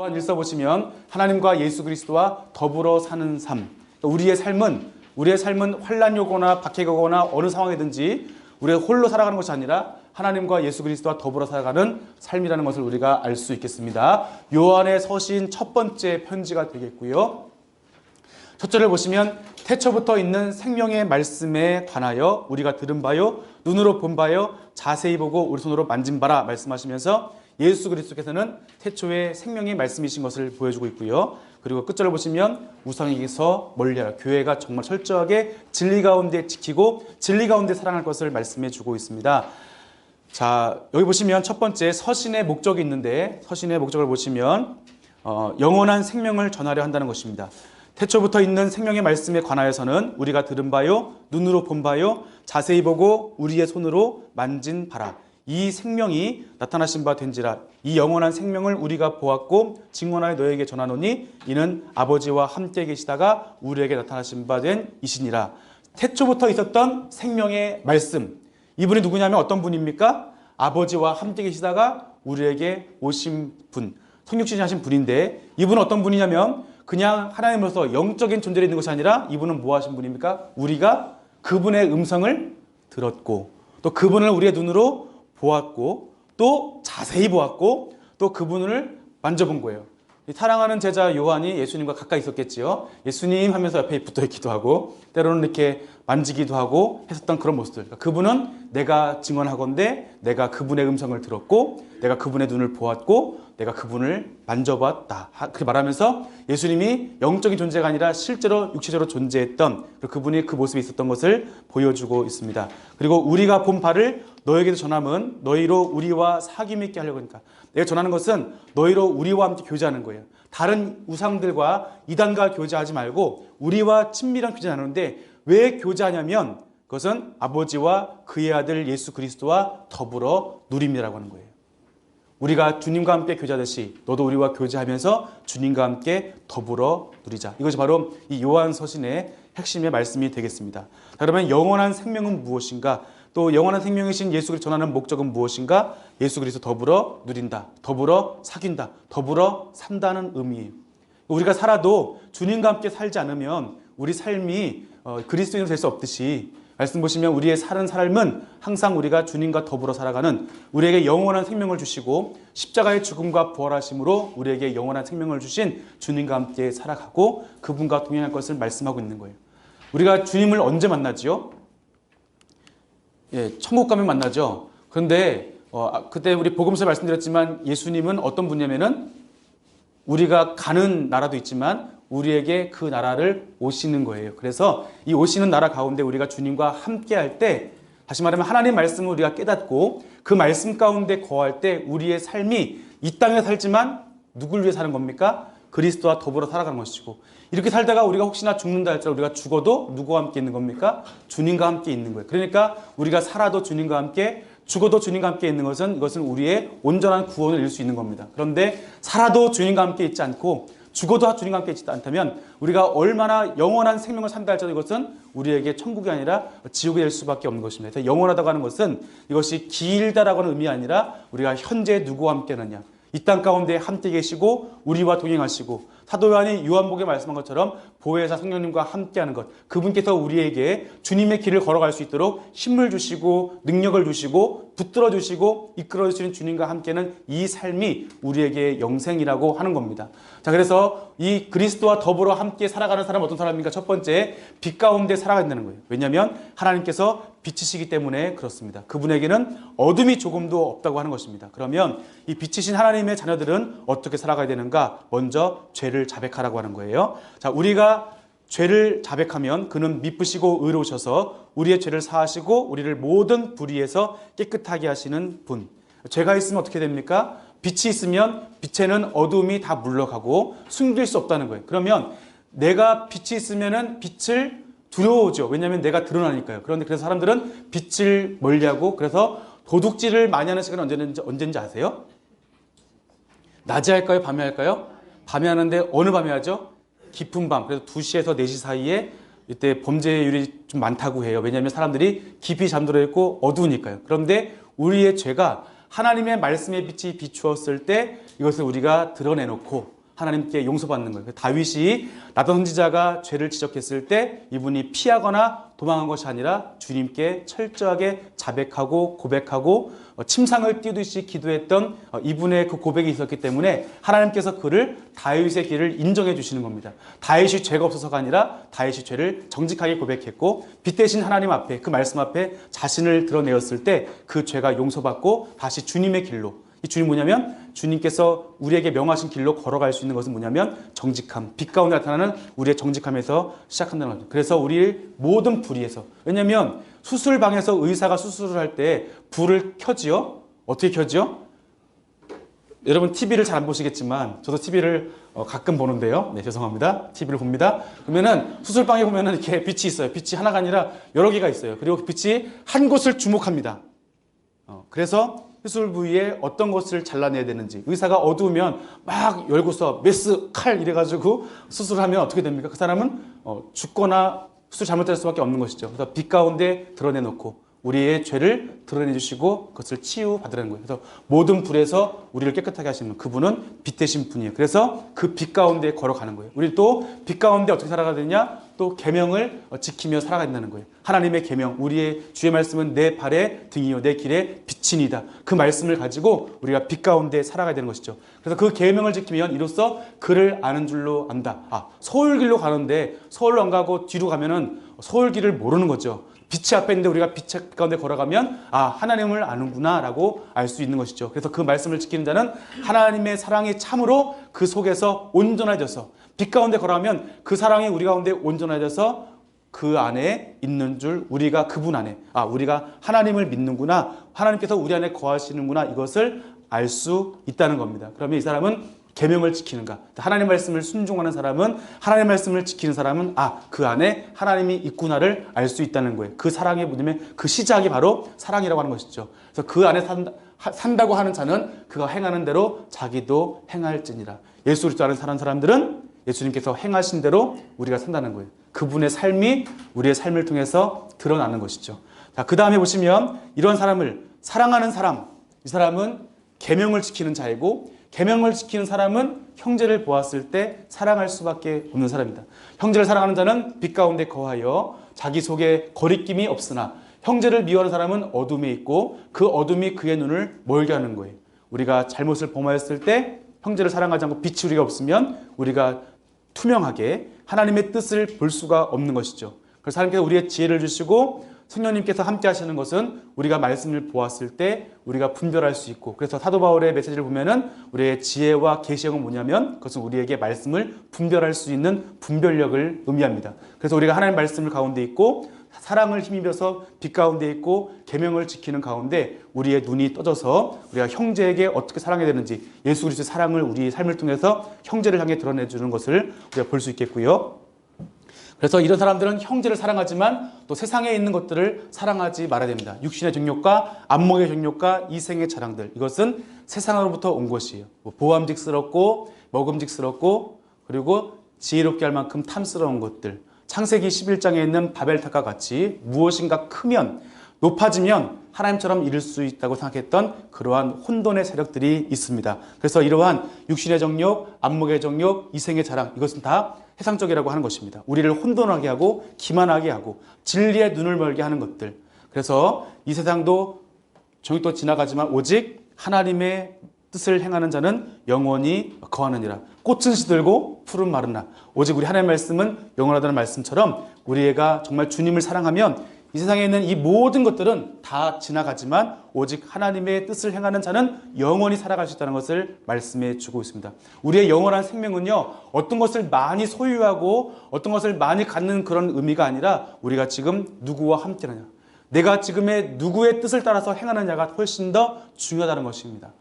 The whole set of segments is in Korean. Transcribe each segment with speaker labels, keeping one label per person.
Speaker 1: 요한 1서 보시면 하나님과 예수 그리스도와 더불어 사는 삶. 우리의 삶은 환난이 오거나 박해가 오거나 어느 상황이든지 우리가 홀로 살아가는 것이 아니라 하나님과 예수 그리스도와 더불어 살아가는 삶이라는 것을 우리가 알 수 있겠습니다. 요한의 서신 첫 번째 편지가 되겠고요. 첫 절을 보시면 태초부터 있는 생명의 말씀에 관하여 우리가 들은 바요, 눈으로 본 바요, 자세히 보고 우리 손으로 만진 바라 말씀하시면서 예수 그리스도께서는 태초에 생명의 말씀이신 것을 보여주고 있고요. 그리고 끝절을 보시면 우상에게서 멀리하라. 교회가 정말 철저하게 진리 가운데 지키고 진리 가운데 사랑할 것을 말씀해 주고 있습니다. 자, 여기 보시면 첫 번째 서신의 목적이 있는데 서신의 목적을 보시면 영원한 생명을 전하려 한다는 것입니다. 태초부터 있는 생명의 말씀에 관하여서는 우리가 들은 바요, 눈으로 본 바요, 자세히 보고 우리의 손으로 만진 바라. 이 생명이 나타나신 바 된지라. 이 영원한 생명을 우리가 보았고 증언하여 너에게 전하노니 이는 아버지와 함께 계시다가 우리에게 나타나신 바 된 이시니라. 태초부터 있었던 생명의 말씀. 이분이 누구냐면 어떤 분입니까? 아버지와 함께 계시다가 우리에게 오신 분. 성육신이 하신 분인데 이분은 어떤 분이냐면 그냥 하나님으로서 영적인 존재로 있는 것이 아니라 이분은 뭐 하신 분입니까? 우리가 그분의 음성을 들었고 또 그분을 우리의 눈으로 보았고 또 자세히 보았고 또 그분을 만져본 거예요. 사랑하는 제자 요한이 예수님과 가까이 있었겠지요. 예수님 하면서 옆에 붙어있기도 하고 때로는 이렇게 만지기도 하고 했었던 그런 모습들. 그분은 내가 증언하건대 내가 그분의 음성을 들었고 내가 그분의 눈을 보았고 내가 그분을 만져봤다. 그렇게 말하면서 예수님이 영적인 존재가 아니라 실제로 육체적으로 존재했던 그분이 그 모습이 있었던 것을 보여주고 있습니다. 그리고 우리가 본 바를 너에게도 전함은 너희로 우리와 사귐 있게 하려고 하니까 내가 전하는 것은 너희로 우리와 함께 교제하는 거예요. 다른 우상들과 이단과 교제하지 말고 우리와 친밀한 교제 나누는데 왜 교제하냐면 그것은 아버지와 그의 아들 예수 그리스도와 더불어 누림이라고 하는 거예요. 우리가 주님과 함께 교제하듯이 너도 우리와 교제하면서 주님과 함께 더불어 누리자. 이것이 바로 이 요한 서신의 핵심의 말씀이 되겠습니다. 자, 그러면 영원한 생명은 무엇인가? 또 영원한 생명이신 예수 그리스도 전하는 목적은 무엇인가? 예수 그리스도 더불어 누린다. 더불어 사귄다. 더불어 산다는 의미예요. 우리가 살아도 주님과 함께 살지 않으면 우리 삶이 그리스도인으로 될 수 없듯이 말씀 보시면 우리의 사는 삶은 항상 우리가 주님과 더불어 살아가는 우리에게 영원한 생명을 주시고 십자가의 죽음과 부활하심으로 우리에게 영원한 생명을 주신 주님과 함께 살아가고 그분과 동행할 것을 말씀하고 있는 거예요. 우리가 주님을 언제 만나지요? 예, 천국 가면 만나죠. 그런데 그때 우리 복음서에 말씀드렸지만 예수님은 어떤 분이냐면은 우리가 가는 나라도 있지만 우리에게 그 나라를 오시는 거예요. 그래서 이 오시는 나라 가운데 우리가 주님과 함께 할 때 다시 말하면 하나님의 말씀을 우리가 깨닫고 그 말씀 가운데 거할 때 우리의 삶이 이 땅에 살지만 누굴 위해 사는 겁니까? 그리스도와 더불어 살아가는 것이고 이렇게 살다가 우리가 혹시나 죽는다 할지라도 우리가 죽어도 누구와 함께 있는 겁니까? 주님과 함께 있는 거예요. 그러니까 우리가 살아도 주님과 함께 죽어도 주님과 함께 있는 것은 이것은 우리의 온전한 구원을 이룰 수 있는 겁니다. 그런데 살아도 주님과 함께 있지 않고 죽어도 주님과 함께 있지 않다면 우리가 얼마나 영원한 생명을 산다 할지라도 이것은 우리에게 천국이 아니라 지옥이 될 수밖에 없는 것입니다. 그래서 영원하다고 하는 것은 이것이 길다라고 하는 의미가 아니라 우리가 현재 누구와 함께 하느냐. 이 땅 가운데 함께 계시고 우리와 동행하시고 사도 요한이 요한복음에 말씀한 것처럼 보혜사 성령님과 함께하는 것 그분께서 우리에게 주님의 길을 걸어갈 수 있도록 힘을 주시고 능력을 주시고 붙들어 주시고 이끌어 주시는 주님과 함께는 이 삶이 우리에게 영생이라고 하는 겁니다. 자, 그래서 이 그리스도와 더불어 함께 살아가는 사람은 어떤 사람입니까? 첫 번째, 빛 가운데 살아가야 되는 거예요. 왜냐하면 하나님께서 빛이시기 때문에 그렇습니다. 그분에게는 어둠이 조금도 없다고 하는 것입니다. 그러면 이 빛이신 하나님의 자녀들은 어떻게 살아가야 되는가? 먼저 죄를 자백하라고 하는 거예요. 자, 우리가 죄를 자백하면 그는 미쁘시고 의로우셔서 우리의 죄를 사하시고 우리를 모든 불의에서 깨끗하게 하시는 분. 죄가 있으면 어떻게 됩니까? 빛이 있으면 빛에는 어둠이 다 물러가고 숨길 수 없다는 거예요. 그러면 내가 빛이 있으면은 빛을 두려워오죠. 왜냐하면 내가 드러나니까요. 그런데 그래서 사람들은 빛을 멀리하고 그래서 도둑질을 많이 하는 시간이 언제인지 아세요? 낮에 할까요? 밤에 할까요? 밤에 하는데 어느 밤에 하죠? 깊은 밤. 그래서 2시에서 4시 사이에 이때 범죄율이 좀 많다고 해요. 왜냐하면 사람들이 깊이 잠들어 있고 어두우니까요. 그런데 우리의 죄가 하나님의 말씀의 빛이 비추었을 때 이것을 우리가 드러내놓고 하나님께 용서받는 거예요. 다윗이 나단 선지자가 죄를 지적했을 때 이분이 피하거나 도망한 것이 아니라 주님께 철저하게 자백하고 고백하고 침상을 띄우듯이 기도했던 이분의 그 고백이 있었기 때문에 하나님께서 그를 다윗의 길을 인정해 주시는 겁니다. 다윗이 죄가 없어서가 아니라 다윗이 죄를 정직하게 고백했고 빛 대신 하나님 앞에 그 말씀 앞에 자신을 드러내었을 때 그 죄가 용서받고 다시 주님의 길로, 이 주님 뭐냐면 주님께서 우리에게 명하신 길로 걸어갈 수 있는 것은 뭐냐면 정직함, 빛 가운데 나타나는 우리의 정직함에서 시작한다는 거죠. 그래서 우리 모든 불의에서, 왜냐하면 수술방에서 의사가 수술을 할 때 불을 켜지요? 어떻게 켜지요? 여러분 TV를 잘 안 보시겠지만 저도 TV를 가끔 보는데요. 네, 죄송합니다. TV를 봅니다. 그러면은 수술방에 보면은 이렇게 빛이 있어요. 빛이 하나가 아니라 여러 개가 있어요. 그리고 그 빛이 한 곳을 주목합니다. 그래서 수술 부위에 어떤 것을 잘라내야 되는지, 의사가 어두우면 막 열고서 메스, 칼 이래가지고 수술을 하면 어떻게 됩니까? 그 사람은 죽거나 수술 잘못될 수밖에 없는 것이죠. 그래서 빛 가운데 드러내놓고 우리의 죄를 드러내 주시고 그것을 치유받으라는 거예요. 그래서 모든 불에서 우리를 깨끗하게 하시는 그분은 빛 되신 분이에요. 그래서 그 빛 가운데 걸어가는 거예요. 우리 또 빛 가운데 어떻게 살아가야 되냐? 또 계명을 지키며 살아가야 된다는 거예요. 하나님의 계명, 우리의 주의 말씀은 내 발의 등이요 내 길의 빛이니다. 그 말씀을 가지고 우리가 빛 가운데 살아가야 되는 것이죠. 그래서 그 계명을 지키면 이로써 그를 아는 줄로 안다. 서울길로 가는데 서울로 안 가고 뒤로 가면은 서울길을 모르는 거죠. 빛이 앞에 있는데 우리가 빛 가운데 걸어가면 하나님을 아는구나 라고 알 수 있는 것이죠. 그래서 그 말씀을 지키는 자는 하나님의 사랑이 참으로 그 속에서 온전해져서 빛 가운데 걸어가면 그 사랑이 우리 가운데 온전해져서 그 안에 있는 줄, 우리가 그분 안에 우리가 하나님을 믿는구나, 하나님께서 우리 안에 거하시는구나, 이것을 알 수 있다는 겁니다. 그러면 이 사람은 계명을 지키는가? 하나님의 말씀을 순종하는 사람은, 하나님의 말씀을 지키는 사람은 그 안에 하나님이 있구나를 알 수 있다는 거예요. 그 사랑의 뭐냐면 그 시작이 바로 사랑이라고 하는 것이죠. 그래서 그 안에 산다고 하는 자는 그가 행하는 대로 자기도 행할지니라. 예수 그리스도 안에 사는 사람들은 예수님께서 행하신 대로 우리가 산다는 거예요. 그분의 삶이 우리의 삶을 통해서 드러나는 것이죠. 자, 그 다음에 보시면 이런 사람을 사랑하는 사람, 이 사람은 계명을 지키는 자이고, 계명을 지키는 사람은 형제를 보았을 때 사랑할 수밖에 없는 사람이다. 형제를 사랑하는 자는 빛 가운데 거하여 자기 속에 거리낌이 없으나 형제를 미워하는 사람은 어둠에 있고 그 어둠이 그의 눈을 멀게 하는 거예요. 우리가 잘못을 범하였을 때 형제를 사랑하지 않고 빛이 우리가 없으면 우리가 투명하게 하나님의 뜻을 볼 수가 없는 것이죠. 그래서 하나님께서 우리의 지혜를 주시고 성령님께서 함께 하시는 것은 우리가 말씀을 보았을 때 우리가 분별할 수 있고, 그래서 사도 바울의 메시지를 보면은 우리의 지혜와 계시형은 뭐냐면 그것은 우리에게 말씀을 분별할 수 있는 분별력을 의미합니다. 그래서 우리가 하나님 말씀을 가운데 있고 사랑을 힘입어서 빛 가운데 있고 계명을 지키는 가운데 우리의 눈이 떠져서 우리가 형제에게 어떻게 사랑해야 되는지, 예수 그리스도의 사랑을 우리의 삶을 통해서 형제를 향해 드러내주는 것을 우리가 볼 수 있겠고요. 그래서 이런 사람들은 형제를 사랑하지만 또 세상에 있는 것들을 사랑하지 말아야 됩니다. 육신의 정욕과 안목의 정욕과 이생의 자랑들, 이것은 세상으로부터 온 것이에요. 보암직스럽고 먹음직스럽고 그리고 지혜롭게 할 만큼 탐스러운 것들, 창세기 11장에 있는 바벨탑과 같이 무엇인가 크면 높아지면 하나님처럼 이룰 수 있다고 생각했던 그러한 혼돈의 세력들이 있습니다. 그래서 이러한 육신의 정욕, 안목의 정욕, 이생의 자랑, 이것은 다 세상적이라고 하는 것입니다. 우리를 혼돈하게 하고 기만하게 하고 진리의 눈을 멀게 하는 것들. 그래서 이 세상도 정욕도 지나가지만 오직 하나님의 뜻을 행하는 자는 영원히 거하느니라. 꽃은 시들고 푸른 마르나. 오직 우리 하나님의 말씀은 영원하다는 말씀처럼 우리가 정말 주님을 사랑하면 이 세상에 있는 이 모든 것들은 다 지나가지만 오직 하나님의 뜻을 행하는 자는 영원히 살아갈 수 있다는 것을 말씀해 주고 있습니다. 우리의 영원한 생명은요, 어떤 것을 많이 소유하고 어떤 것을 많이 갖는 그런 의미가 아니라 우리가 지금 누구와 함께하느냐, 내가 지금의 누구의 뜻을 따라서 행하느냐가 훨씬 더 중요하다는 것입니다.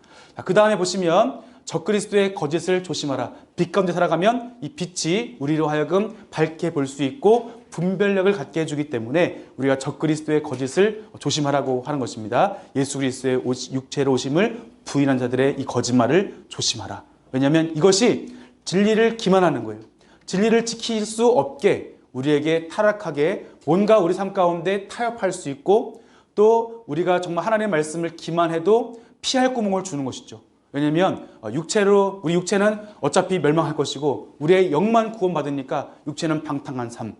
Speaker 1: 그 다음에 보시면 적그리스도의 거짓을 조심하라. 빛 가운데 살아가면 이 빛이 우리로 하여금 밝게 볼 수 있고 분별력을 갖게 해주기 때문에 우리가 적그리스도의 거짓을 조심하라고 하는 것입니다. 예수 그리스도의 육체로 오심을 부인한 자들의 이 거짓말을 조심하라. 왜냐하면 이것이 진리를 기만하는 거예요. 진리를 지킬 수 없게 우리에게 타락하게 뭔가 우리 삶 가운데 타협할 수 있고, 또 우리가 정말 하나님의 말씀을 기만해도 피할 구멍을 주는 것이죠. 왜냐하면 우리 육체는 어차피 멸망할 것이고 우리의 영만 구원받으니까 육체는 방탕한 삶,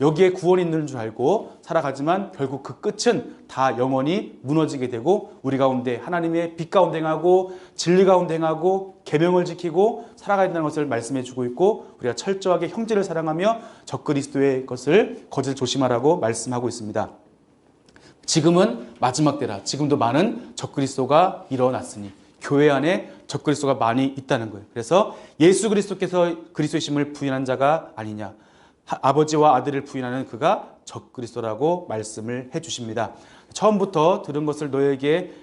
Speaker 1: 여기에 구원이 있는 줄 알고 살아가지만 결국 그 끝은 다 영원히 무너지게 되고 우리 가운데 하나님의 빛 가운데 행하고 진리 가운데 행하고 계명을 지키고 살아가야 된다는 것을 말씀해 주고 있고, 우리가 철저하게 형제를 사랑하며 적그리스도의 것을 거짓을 조심하라고 말씀하고 있습니다. 지금은 마지막 때라. 지금도 많은 적그리스도가 일어났으니 교회 안에 적그리스도가 많이 있다는 거예요. 그래서 예수 그리스도께서 그리스도이심을 부인한 자가 아니냐, 아버지와 아들을 부인하는 그가 적그리스도라고 말씀을 해주십니다. 처음부터 들은 것을 너에게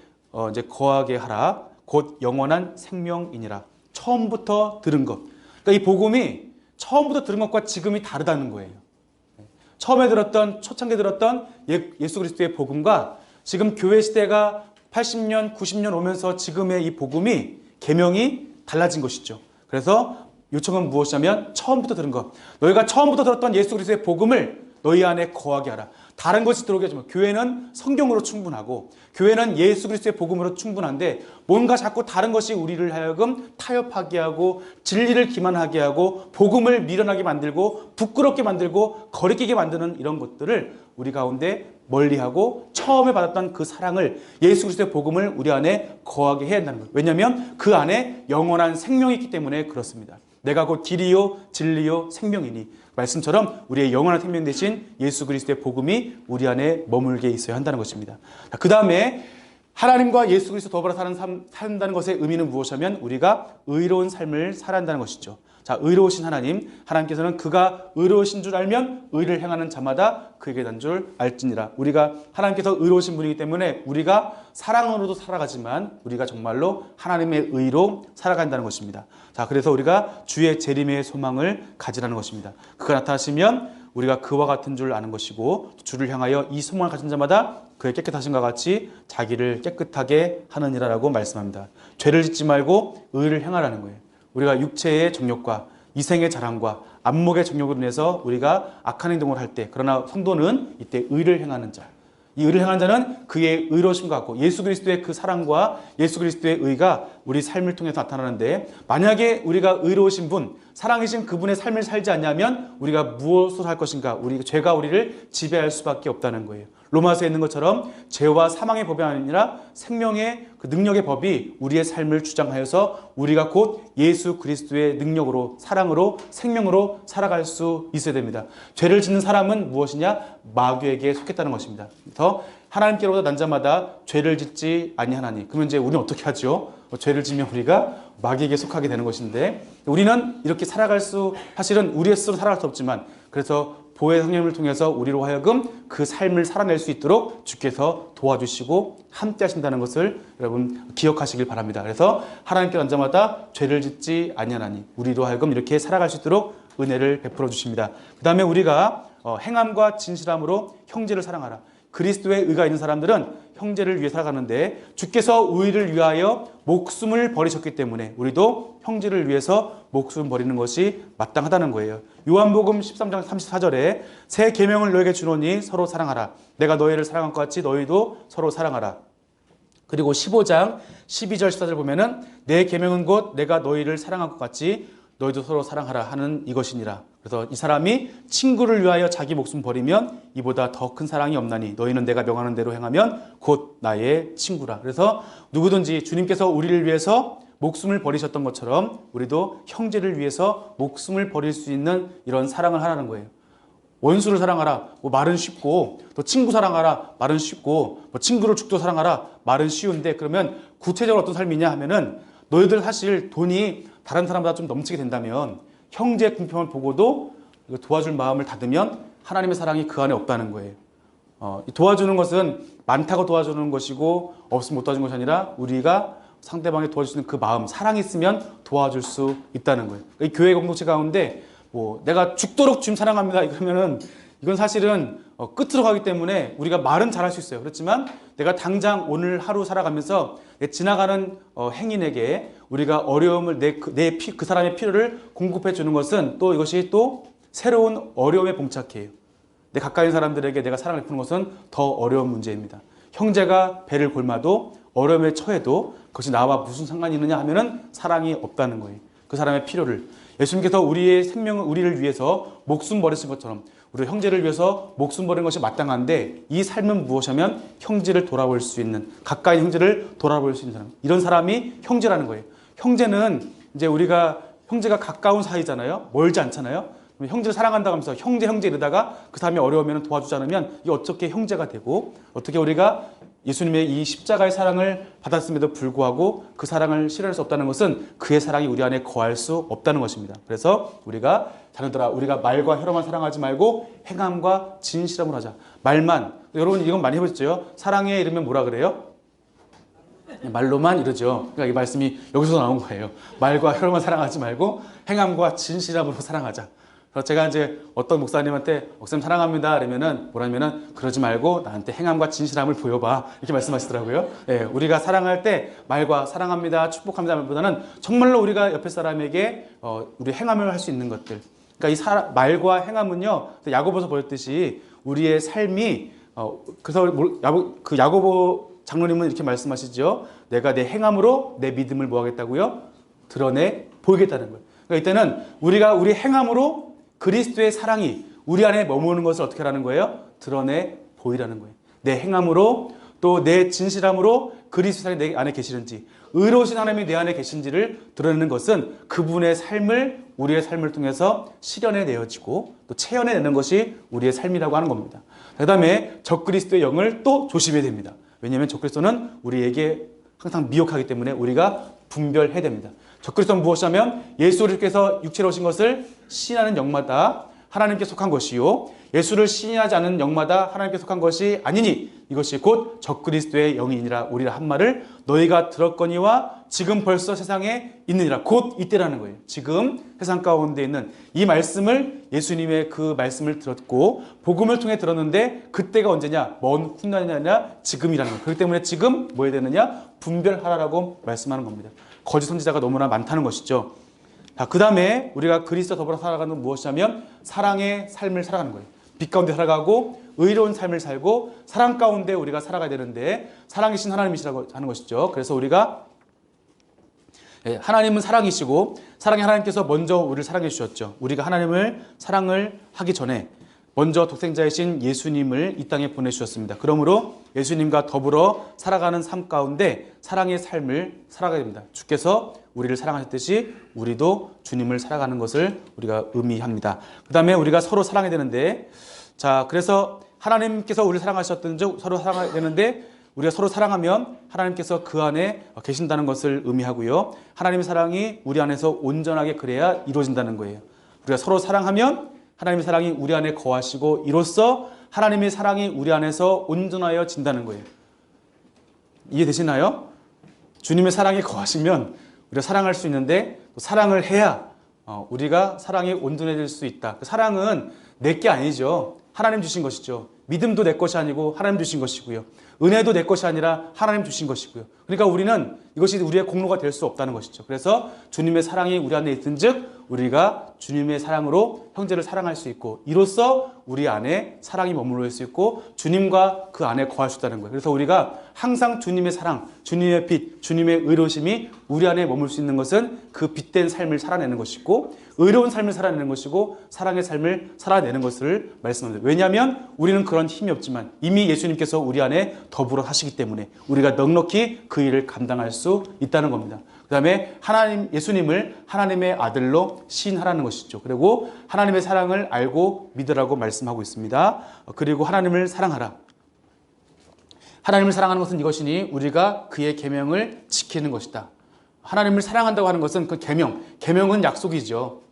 Speaker 1: 이제 거하게 하라. 곧 영원한 생명이니라. 처음부터 들은 것. 그러니까 이 복음이 처음부터 들은 것과 지금이 다르다는 거예요. 처음에 들었던, 초창기에 들었던 예수 그리스도의 복음과 지금 교회 시대가 80년, 90년 오면서 지금의 이 복음이, 계명이 달라진 것이죠. 그래서 요청은 무엇이냐면 처음부터 들은 것. 너희가 처음부터 들었던 예수 그리스도의 복음을 너희 안에 거하게 하라. 다른 것이 들어오게 하지 마. 교회는 성경으로 충분하고 교회는 예수 그리스도의 복음으로 충분한데 뭔가 자꾸 다른 것이 우리를 하여금 타협하게 하고 진리를 기만하게 하고 복음을 미련하게 만들고 부끄럽게 만들고 거리끼게 만드는 이런 것들을 우리 가운데 멀리하고 처음에 받았던 그 사랑을, 예수 그리스도의 복음을 우리 안에 거하게 해야 한다는 거예요. 왜냐하면 그 안에 영원한 생명이 있기 때문에 그렇습니다. 내가 곧 길이요 진리요 생명이니, 말씀처럼 우리의 영원한 생명 대신 예수 그리스도의 복음이 우리 안에 머물게 있어야 한다는 것입니다. 그 다음에 하나님과 예수 그리스도 더불어 산다는 것의 의미는 무엇이냐면 우리가 의로운 삶을 살아야 한다는 것이죠. 자, 의로우신 하나님께서는 그가 의로우신 줄 알면 의를 행하는 자마다 그에게 난 줄 알지니라. 우리가 하나님께서 의로우신 분이기 때문에 우리가 사랑으로도 살아가지만 우리가 정말로 하나님의 의로 살아간다는 것입니다. 자, 그래서 우리가 주의 재림의 소망을 가지라는 것입니다. 그가 나타나시면 우리가 그와 같은 줄 아는 것이고, 주를 향하여 이 소망을 가진 자마다 그의 깨끗하심과 같이 자기를 깨끗하게 하느니라라고 말씀합니다. 죄를 짓지 말고 의를 행하라는 거예요. 우리가 육체의 정욕과 이생의 자랑과 안목의 정욕으로 인해서 우리가 악한 행동을 할 때, 그러나 성도는 이때 의를 행하는 자, 이 의를 행하는 자는 그의 의로우심과 같고 예수 그리스도의 그 사랑과 예수 그리스도의 의가 우리 삶을 통해서 나타나는데, 만약에 우리가 의로우신 분, 사랑이신 그분의 삶을 살지 않냐면 우리가 무엇을 할 것인가? 죄가 우리를 지배할 수밖에 없다는 거예요. 로마서에 있는 것처럼 죄와 사망의 법이 아니라 생명의 그 능력의 법이 우리의 삶을 주장하여서 우리가 곧 예수 그리스도의 능력으로, 사랑으로, 생명으로 살아갈 수 있어야 됩니다. 죄를 짓는 사람은 무엇이냐? 마귀에게 속했다는 것입니다. 그래서 하나님께로부터 난 자마다 죄를 짓지 아니하나니. 그러면 이제 우리는 어떻게 하죠? 죄를 지면 우리가 마귀에게 속하게 되는 것인데, 우리는 이렇게 사실은 우리의 스스로 살아갈 수 없지만, 그래서 보혜의 성령을 통해서 우리로 하여금 그 삶을 살아낼 수 있도록 주께서 도와주시고 함께 하신다는 것을 여러분 기억하시길 바랍니다. 그래서 하나님께 난 자마다 죄를 짓지 아니하나니, 우리로 하여금 이렇게 살아갈 수 있도록 은혜를 베풀어 주십니다. 그 다음에 우리가 행함과 진실함으로 형제를 사랑하라. 그리스도의 의가 있는 사람들은 형제를 위해 살아가는데 주께서 의를 위하여 목숨을 버리셨기 때문에 우리도 형제를 위해서 목숨 버리는 것이 마땅하다는 거예요. 요한복음 13장 34절에 새 계명을 너에게 주노니 서로 사랑하라. 내가 너희를 사랑한 것 같이 너희도 서로 사랑하라. 그리고 15장 12절 14절 보면은 내 계명은 곧 내가 너희를 사랑한 것 같이 너희도 서로 사랑하라 하는 이것이니라. 그래서 이 사람이 친구를 위하여 자기 목숨 버리면 이보다 더 큰 사랑이 없나니 너희는 내가 명하는 대로 행하면 곧 나의 친구라. 그래서 누구든지 주님께서 우리를 위해서 목숨을 버리셨던 것처럼 우리도 형제를 위해서 목숨을 버릴 수 있는 이런 사랑을 하라는 거예요. 원수를 사랑하라, 말은 쉽고, 또 친구 사랑하라, 말은 쉽고, 친구를 죽도 사랑하라, 말은 쉬운데, 그러면 구체적으로 어떤 삶이냐 하면은 너희들 사실 돈이 다른 사람보다 좀 넘치게 된다면 형제의 궁핍을 보고도 도와줄 마음을 닫으면 하나님의 사랑이 그 안에 없다는 거예요. 도와주는 것은 많다고 도와주는 것이고 없으면 못 도와주는 것이 아니라 우리가 상대방이 도와줄 수 있는 그 마음, 사랑이 있으면 도와줄 수 있다는 거예요. 이 교회 공동체 가운데 내가 죽도록 주님 사랑합니다 이러면은 이건 사실은 끝으로 가기 때문에 우리가 말은 잘할 수 있어요. 그렇지만 내가 당장 오늘 하루 살아가면서 지나가는 행인에게 우리가 어려움을 그 사람의 필요를 공급해 주는 것은 또 이것이 또 새로운 어려움에 봉착해요. 내 가까이 있는 사람들에게 내가 사랑을 베푸는 것은 더 어려운 문제입니다. 형제가 배를 골마도 어려움에 처해도 그것이 나와 무슨 상관이 있느냐 하면은 사랑이 없다는 거예요. 그 사람의 필요를. 예수님께서 우리의 생명을 우리를 위해서 목숨 버리신 것처럼 우리 형제를 위해서 목숨 버린 것이 마땅한데 이 삶은 무엇이냐면 형제를 돌아볼 수 있는 가까이 형제를 돌아볼 수 있는 사람. 이런 사람이 형제라는 거예요. 형제는 이제 우리가 형제가 가까운 사이잖아요. 멀지 않잖아요. 형제를 사랑한다고 하면서 형제 이러다가 그 사람이 어려우면 도와주지 않으면 이게 어떻게 형제가 되고 어떻게 우리가 예수님의 이 십자가의 사랑을 받았음에도 불구하고 그 사랑을 실현할 수 없다는 것은 그의 사랑이 우리 안에 거할 수 없다는 것입니다. 그래서 우리가 자녀들아 우리가 말과 혀로만 사랑하지 말고 행함과 진실함으로 하자. 말만 여러분 이건 많이 해보셨죠? 사랑해 이러면 뭐라 그래요? 말로만 이러죠. 그러니까 이 말씀이 여기서 나온 거예요. 말과 혀로만 사랑하지 말고 행함과 진실함으로 사랑하자. 그래서 제가 이제 어떤 목사님한테 목사님 사랑합니다 이러면은 뭐라면은 그러지 말고 나한테 행함과 진실함을 보여봐 이렇게 말씀하시더라고요. 예, 우리가 사랑할 때 말과 사랑합니다 축복합니다 보다는 정말로 우리가 옆에 사람에게 우리 행함을 할 수 있는 것들. 그러니까 이 말과 행함은요 야고보서 보였듯이 우리의 삶이 그래서 그 야고보 장로님은 이렇게 말씀하시죠. 내가 내 행함으로 내 믿음을 뭐 하겠다고요? 드러내 보이겠다는 거예요. 그러니까 이때는 우리가 우리 행함으로 그리스도의 사랑이 우리 안에 머무는 것을 어떻게 하라는 거예요? 드러내 보이라는 거예요. 내 행함으로 또 내 진실함으로 그리스도의 사랑이 내 안에 계시는지 의로우신 하나님이 내 안에 계신지를 드러내는 것은 그분의 삶을 우리의 삶을 통해서 실현해 내어지고 또 체현해내는 것이 우리의 삶이라고 하는 겁니다. 그 다음에 적그리스도의 영을 또 조심해야 됩니다. 왜냐하면 적그리스도는 우리에게 항상 미혹하기 때문에 우리가 분별해야 됩니다. 적그리스도는 무엇이냐면 예수 그리스도께서 육체로 오신 것을 시인하는 영마다 하나님께 속한 것이요 예수를 시인하지 않는 영마다 하나님께 속한 것이 아니니 이것이 곧 적그리스도의 영이니라 우리라 한 말을 너희가 들었거니와 지금 벌써 세상에 있느니라. 곧 이때라는 거예요. 지금 세상 가운데 있는 이 말씀을 예수님의 그 말씀을 들었고 복음을 통해 들었는데 그때가 언제냐? 먼 훗날이 아니라 지금이라는 거예요. 그렇기 때문에 지금 뭐 해야 되느냐? 분별하라고 말씀하는 겁니다. 거짓 선지자가 너무나 많다는 것이죠. 자, 그 다음에 우리가 그리스도와 더불어 살아가는 건 무엇이냐면 사랑의 삶을 살아가는 거예요. 빛 가운데 살아가고 의로운 삶을 살고 사랑 가운데 우리가 살아가야 되는데 사랑이신 하나님이시라고 하는 것이죠. 그래서 우리가 하나님은 사랑이시고 사랑의 하나님께서 먼저 우리를 사랑해 주셨죠. 우리가 하나님을 사랑을 하기 전에 먼저 독생자이신 예수님을 이 땅에 보내주셨습니다. 그러므로 예수님과 더불어 살아가는 삶 가운데 사랑의 삶을 살아가야 됩니다. 주께서 우리를 사랑하셨듯이 우리도 주님을 살아가는 것을 우리가 의미합니다. 그 다음에 우리가 서로 사랑해야 되는데 자 그래서 하나님께서 우리를 사랑하셨던 즉 서로 사랑해야 되는데 우리가 서로 사랑하면 하나님께서 그 안에 계신다는 것을 의미하고요. 하나님의 사랑이 우리 안에서 온전하게 그래야 이루어진다는 거예요. 우리가 서로 사랑하면 하나님의 사랑이 우리 안에 거하시고 이로써 하나님의 사랑이 우리 안에서 온전하여 진다는 거예요. 이해되시나요? 주님의 사랑이 거하시면 우리가 사랑할 수 있는데 사랑을 해야 우리가 사랑이 온전해질 수 있다. 사랑은 내 게 아니죠. 하나님 주신 것이죠. 믿음도 내 것이 아니고 하나님 주신 것이고요. 은혜도 내 것이 아니라 하나님 주신 것이고요. 그러니까 우리는 이것이 우리의 공로가 될 수 없다는 것이죠. 그래서 주님의 사랑이 우리 안에 있은 즉 우리가 주님의 사랑으로 형제를 사랑할 수 있고 이로써 우리 안에 사랑이 머물러 있을 수 있고 주님과 그 안에 거할 수 있다는 거예요. 그래서 우리가 항상 주님의 사랑, 주님의 빛, 주님의 의로우심이 우리 안에 머물 수 있는 것은 그 빛된 삶을 살아내는 것이고 의로운 삶을 살아내는 것이고 사랑의 삶을 살아내는 것을 말씀합니다. 왜냐하면 우리는 그런 힘이 없지만 이미 예수님께서 우리 안에 더불어 사시기 때문에 우리가 넉넉히 그 일을 감당할 수 있다는 겁니다. 그 다음에 예수님을 하나님의 아들로 시인하라는 것이죠. 그리고 하나님의 사랑을 알고 믿으라고 말씀하고 있습니다. 그리고 하나님을 사랑하라. 하나님을 사랑하는 것은 이것이니 우리가 그의 계명을 지키는 것이다. 하나님을 사랑한다고 하는 것은 그 계명은 약속이죠.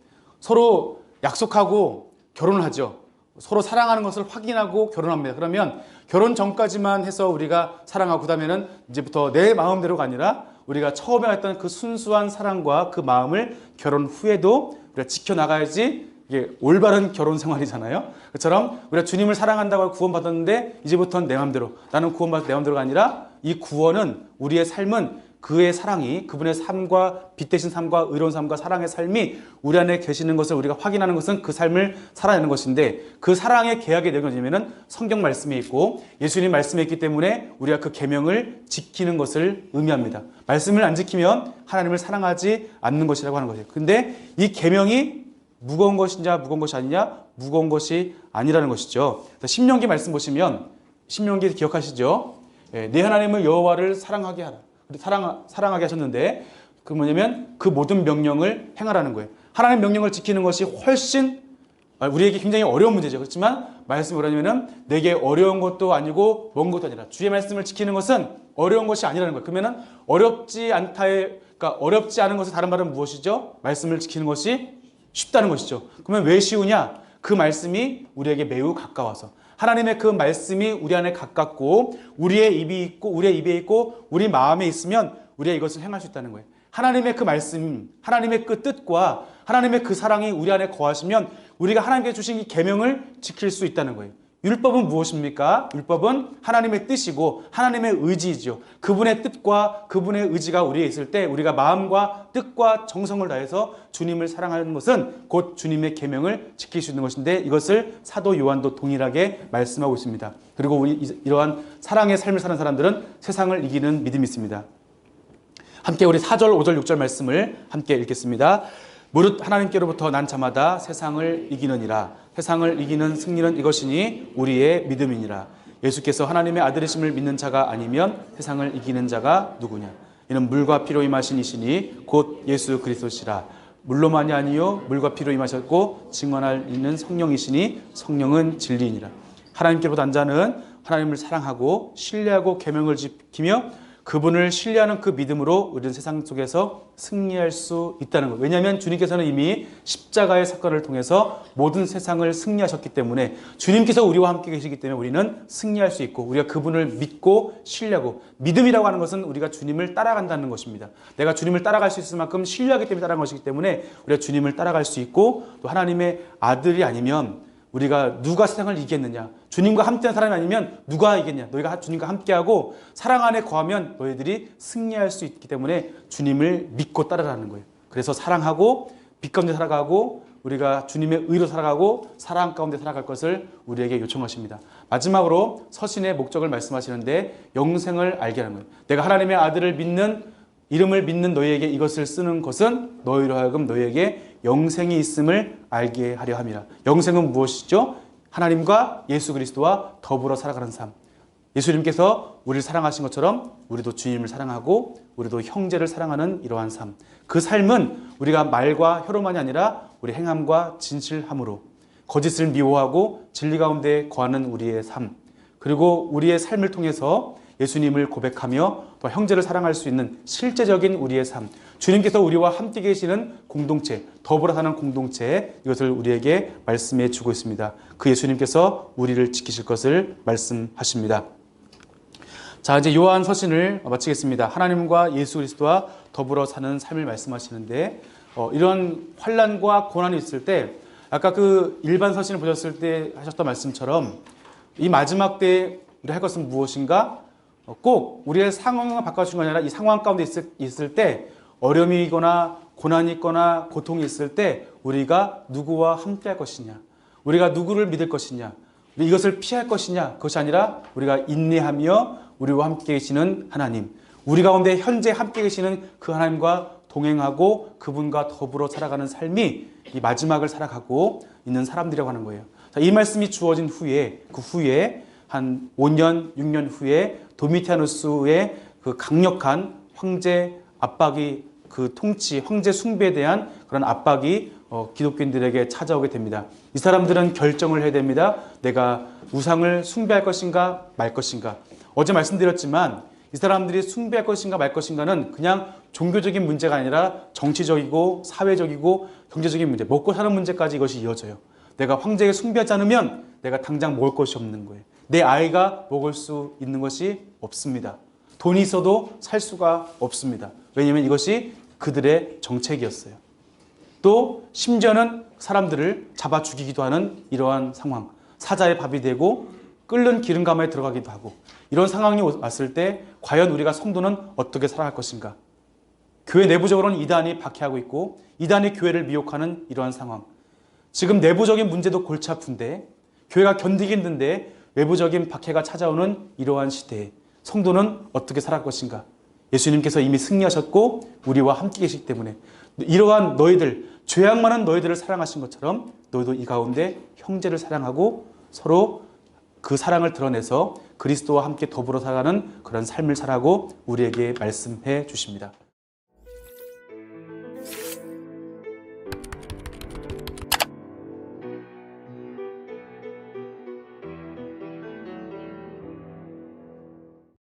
Speaker 1: 서로 약속하고 결혼을 하죠. 서로 사랑하는 것을 확인하고 결혼합니다. 그러면 결혼 전까지만 해서 우리가 사랑하고 그다음에는 이제부터 내 마음대로가 아니라 우리가 처음에 했던 그 순수한 사랑과 그 마음을 결혼 후에도 우리가 지켜나가야지 이게 올바른 결혼 생활이잖아요. 그처럼 우리가 주님을 사랑한다고 구원받았는데 이제부터는 내 마음대로 나는 구원받을 내 마음대로가 아니라 이 구원은 우리의 삶은 그의 사랑이, 그분의 삶과 빛되신 삶과 의로운 삶과 사랑의 삶이 우리 안에 계시는 것을 우리가 확인하는 것은 그 삶을 살아내는 것인데, 그 사랑의 계약의 내용이 뭐냐면은 성경 말씀이 있고 예수님 말씀이 있기 때문에 우리가 그 계명을 지키는 것을 의미합니다. 말씀을 안 지키면 하나님을 사랑하지 않는 것이라고 하는 거예요. 근데 이 계명이 무거운 것이냐 무거운 것이 아니냐, 무거운 것이 아니라는 것이죠. 신명기 말씀 보시면, 신명기 기억하시죠? 내 하나님을 여호와를 사랑하게 하라. 사랑하게 하셨는데, 그 뭐냐면 그 모든 명령을 행하라는 거예요. 하나님의 명령을 지키는 것이 훨씬 우리에게 굉장히 어려운 문제죠. 그렇지만 말씀이 뭐라냐면은 내게 어려운 것도 아니고 먼 것도 아니라, 주의 말씀을 지키는 것은 어려운 것이 아니라는 거예요. 그러면은 어렵지 않다의, 그러니까 어렵지 않은 것의 다른 말은 무엇이죠? 말씀을 지키는 것이 쉽다는 것이죠. 그러면 왜 쉬우냐? 그 말씀이 우리에게 매우 가까워서, 하나님의 그 말씀이 우리 안에 가깝고 우리의 입에 있고 우리 마음에 있으면 우리가 이것을 행할 수 있다는 거예요. 하나님의 그 말씀, 하나님의 그 뜻과 하나님의 그 사랑이 우리 안에 거하시면 우리가 하나님께 주신 이 계명을 지킬 수 있다는 거예요. 율법은 무엇입니까? 율법은 하나님의 뜻이고 하나님의 의지이죠. 그분의 뜻과 그분의 의지가 우리에 있을 때 우리가 마음과 뜻과 정성을 다해서 주님을 사랑하는 것은 곧 주님의 계명을 지킬 수 있는 것인데, 이것을 사도 요한도 동일하게 말씀하고 있습니다. 그리고 우리 이러한 사랑의 삶을 사는 사람들은 세상을 이기는 믿음이 있습니다. 함께 우리 4절, 5절, 6절 말씀을 함께 읽겠습니다. 무릇 하나님께로부터 난 자마다 세상을 이기느니라. 세상을 이기는 승리는 이것이니 우리의 믿음이니라. 예수께서 하나님의 아들이심을 믿는 자가 아니면 세상을 이기는 자가 누구냐? 이는 물과 피로 임하신 이시니 곧 예수 그리스도시라. 물로만이 아니요 물과 피로 임하셨고 증언할 있는 성령이시니 성령은 진리이니라. 하나님께로부터 난 자는 하나님을 사랑하고 신뢰하고 계명을 지키며 그분을 신뢰하는 그 믿음으로 우리는 세상 속에서 승리할 수 있다는 거예요. 왜냐하면 주님께서는 이미 십자가의 사건을 통해서 모든 세상을 승리하셨기 때문에, 주님께서 우리와 함께 계시기 때문에 우리는 승리할 수 있고, 우리가 그분을 믿고 신뢰하고, 믿음이라고 하는 것은 우리가 주님을 따라간다는 것입니다. 내가 주님을 따라갈 수 있을 만큼 신뢰하기 때문에 따라간 것이기 때문에 우리가 주님을 따라갈 수 있고, 또 하나님의 아들이 아니면 우리가 누가 세상을 이기겠느냐? 주님과 함께한 사람이 아니면 누가 이기겠냐? 너희가 주님과 함께하고 사랑 안에 거하면 너희들이 승리할 수 있기 때문에 주님을 믿고 따르라는 거예요. 그래서 사랑하고 빛 가운데 살아가고 우리가 주님의 의로 살아가고 사랑 가운데 살아갈 것을 우리에게 요청하십니다. 마지막으로 서신의 목적을 말씀하시는데, 영생을 알게 하는 거예요. 내가 하나님의 아들을 믿는, 이름을 믿는 너희에게 이것을 쓰는 것은 너희로 하여금 너희에게 영생이 있음을 알게 하려 함이라. 영생은 무엇이죠? 하나님과 예수 그리스도와 더불어 살아가는 삶. 예수님께서 우리를 사랑하신 것처럼 우리도 주님을 사랑하고 우리도 형제를 사랑하는 이러한 삶. 그 삶은 우리가 말과 혀로만이 아니라 우리 행함과 진실함으로 거짓을 미워하고 진리 가운데 거하는 우리의 삶, 그리고 우리의 삶을 통해서 예수님을 고백하며 또 형제를 사랑할 수 있는 실제적인 우리의 삶, 주님께서 우리와 함께 계시는 공동체, 더불어 사는 공동체, 이것을 우리에게 말씀해 주고 있습니다. 그 예수님께서 우리를 지키실 것을 말씀하십니다. 자, 이제 요한 서신을 마치겠습니다. 하나님과 예수 그리스도와 더불어 사는 삶을 말씀하시는데, 이런 환난과 고난이 있을 때, 아까 그 일반 서신을 보셨을 때 하셨던 말씀처럼 이 마지막 때에 우리 할 것은 무엇인가? 꼭 우리의 상황을 바꿔주는 게 아니라 이 상황 가운데 있을 때, 어려움이 있거나 고난이 있거나 고통이 있을 때 우리가 누구와 함께 할 것이냐, 우리가 누구를 믿을 것이냐, 이것을 피할 것이냐, 그것이 아니라 우리가 인내하며 우리와 함께 계시는 하나님, 우리 가운데 현재 함께 계시는 그 하나님과 동행하고 그분과 더불어 살아가는 삶이 이 마지막을 살아가고 있는 사람들이라고 하는 거예요. 자, 이 말씀이 주어진 후에, 그 후에 한 5년, 6년 후에 도미티아누스의 그 강력한 황제 압박이, 그 통치, 황제 숭배에 대한 그런 압박이 기독교인들에게 찾아오게 됩니다. 이 사람들은 결정을 해야 됩니다. 내가 우상을 숭배할 것인가 말 것인가. 어제 말씀드렸지만 이 사람들이 숭배할 것인가 말 것인가는 그냥 종교적인 문제가 아니라 정치적이고 사회적이고 경제적인 문제, 먹고 사는 문제까지 이것이 이어져요. 내가 황제에게 숭배하지 않으면 내가 당장 먹을 것이 없는 거예요. 내 아이가 먹을 수 있는 것이 없습니다. 돈이 있어도 살 수가 없습니다. 왜냐하면 이것이 그들의 정책이었어요. 또 심지어는 사람들을 잡아 죽이기도 하는 이러한 상황, 사자의 밥이 되고 끓는 기름가마에 들어가기도 하고 이런 상황이 왔을 때 과연 우리가 성도는 어떻게 살아갈 것인가? 교회 내부적으로는 이단이 박해하고 있고 이단이 교회를 미혹하는 이러한 상황. 지금 내부적인 문제도 골치 아픈데 교회가 견디기 힘든데 외부적인 박해가 찾아오는 이러한 시대에 성도는 어떻게 살아갈 것인가? 예수님께서 이미 승리하셨고 우리와 함께 계시기 때문에 이러한 너희들, 죄악 많은 너희들을 사랑하신 것처럼 너희도 이 가운데 형제를 사랑하고 서로 그 사랑을 드러내서 그리스도와 함께 더불어 살아가는 그런 삶을 살아가고 우리에게 말씀해 주십니다.